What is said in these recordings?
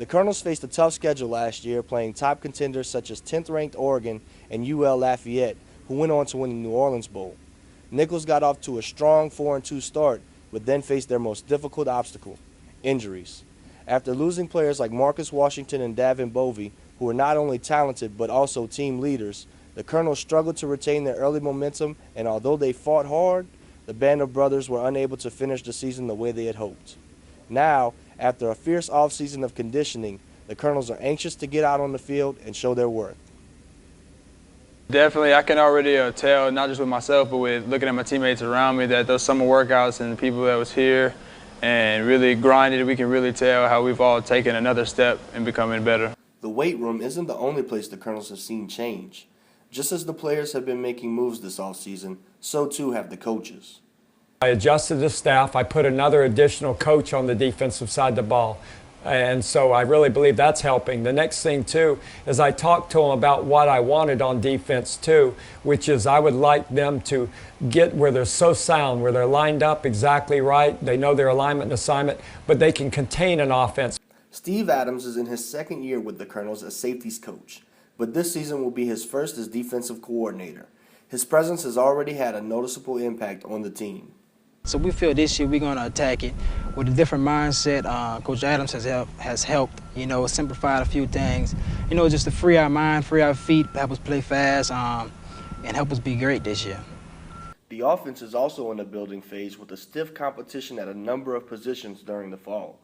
The Colonels faced a tough schedule last year, playing top contenders such as 10th-ranked Oregon and UL Lafayette, who went on to win the New Orleans Bowl. Nicholls got off to a strong 4-2 start, but then faced their most difficult obstacle: injuries. After losing players like Marcus Washington and Davin Bovey, who were not only talented but also team leaders, the Colonels struggled to retain their early momentum, and although they fought hard, the band of brothers were unable to finish the season the way they had hoped. Now, after a fierce offseason of conditioning, the Colonels are anxious to get out on the field and show their worth. Definitely, I can already tell, not just with myself, but with looking at my teammates around me, that those summer workouts and the people that was here and really grinded, we can really tell how we've all taken another step in becoming better. The weight room isn't the only place the Colonels have seen change. Just as the players have been making moves this offseason, so too have the coaches. I adjusted the staff. I put another additional coach on the defensive side of the ball. And so I really believe that's helping. The next thing, too, is I talked to them about what I wanted on defense, too, which is I would like them to get where they're so sound, where they're lined up exactly right, they know their alignment and assignment, but they can contain an offense. Steve Adams is in his second year with the Colonels as safeties coach, but this season will be his first as defensive coordinator. His presence has already had a noticeable impact on the team. So we feel this year we're going to attack it with a different mindset. Coach Adams has helped, simplified a few things, just to free our mind, free our feet, help us play fast, and help us be great this year. The offense is also in a building phase with a stiff competition at a number of positions during the fall.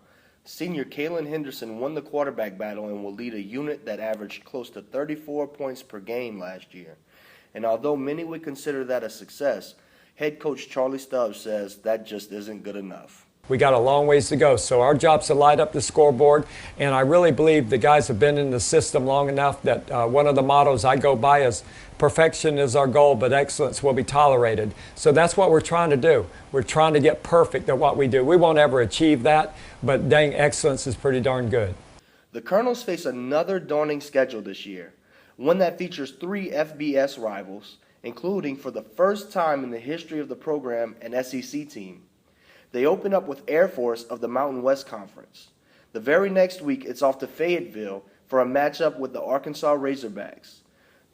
Senior Kalen Henderson won the quarterback battle and will lead a unit that averaged close to 34 points per game last year. And although many would consider that a success, head coach Charlie Stubbs says that just isn't good enough. We got a long ways to go, so our job's to light up the scoreboard, and I really believe the guys have been in the system long enough that one of the mottos I go by is perfection is our goal, but excellence will be tolerated. So that's what we're trying to do. We're trying to get perfect at what we do. We won't ever achieve that, but dang, excellence is pretty darn good. The Colonels face another daunting schedule this year, one that features 3 FBS rivals, including, for the first time in the history of the program, an SEC team. They open up with Air Force of the Mountain West Conference. The very next week, it's off to Fayetteville for a matchup with the Arkansas Razorbacks.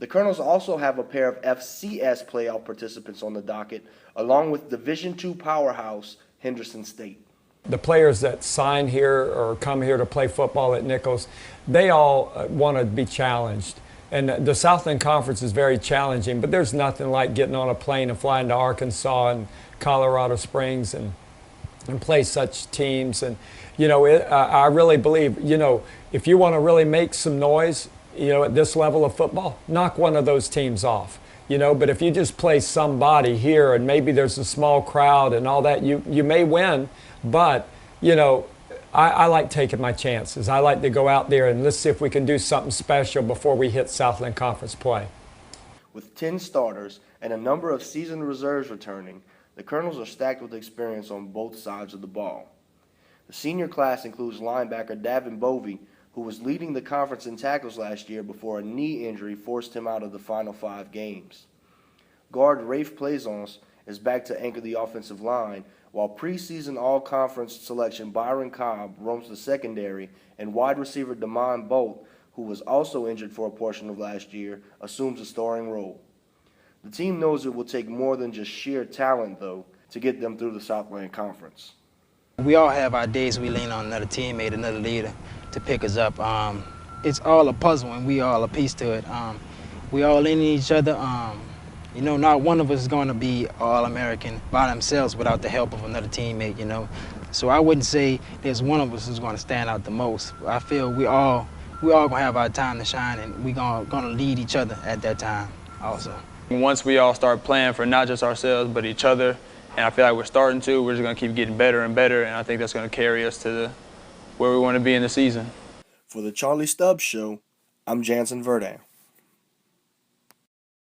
The Colonels also have a pair of FCS playoff participants on the docket, along with Division II powerhouse Henderson State. The players that sign here or come here to play football at Nicholls, they all want to be challenged. And the Southland Conference is very challenging, but there's nothing like getting on a plane and flying to Arkansas and Colorado Springs and play such teams. And, I really believe, if you want to really make some noise, at this level of football, knock one of those teams off. But if you just play somebody here and maybe there's a small crowd and all that, you may win, but, I like taking my chances. I like to go out there and let's see if we can do something special before we hit Southland Conference play. With 10 starters and a number of seasoned reserves returning, the Colonels are stacked with experience on both sides of the ball. The senior class includes linebacker Davin Bovey, who was leading the conference in tackles last year before a knee injury forced him out of the final 5 games. Guard Rafe Plaisance is back to anchor the offensive line, while preseason all-conference selection Byron Cobb roams the secondary, and wide receiver Damon Bolt, who was also injured for a portion of last year, assumes a starring role. The team knows it will take more than just sheer talent, though, to get them through the Southland Conference. We all have our days we lean on another teammate, another leader to pick us up. It's all a puzzle, and we all a piece to it. We all lean on each other. Not one of us is going to be All-American by themselves without the help of another teammate, So I wouldn't say there's one of us who's going to stand out the most. I feel we all going to have our time to shine, and we're going to lead each other at that time also. Once we all start playing for not just ourselves but each other, and I feel like we're starting to, we're just going to keep getting better and better, and I think that's going to carry us to where we want to be in the season. For the Charlie Stubbs Show, I'm Jansen Verdam.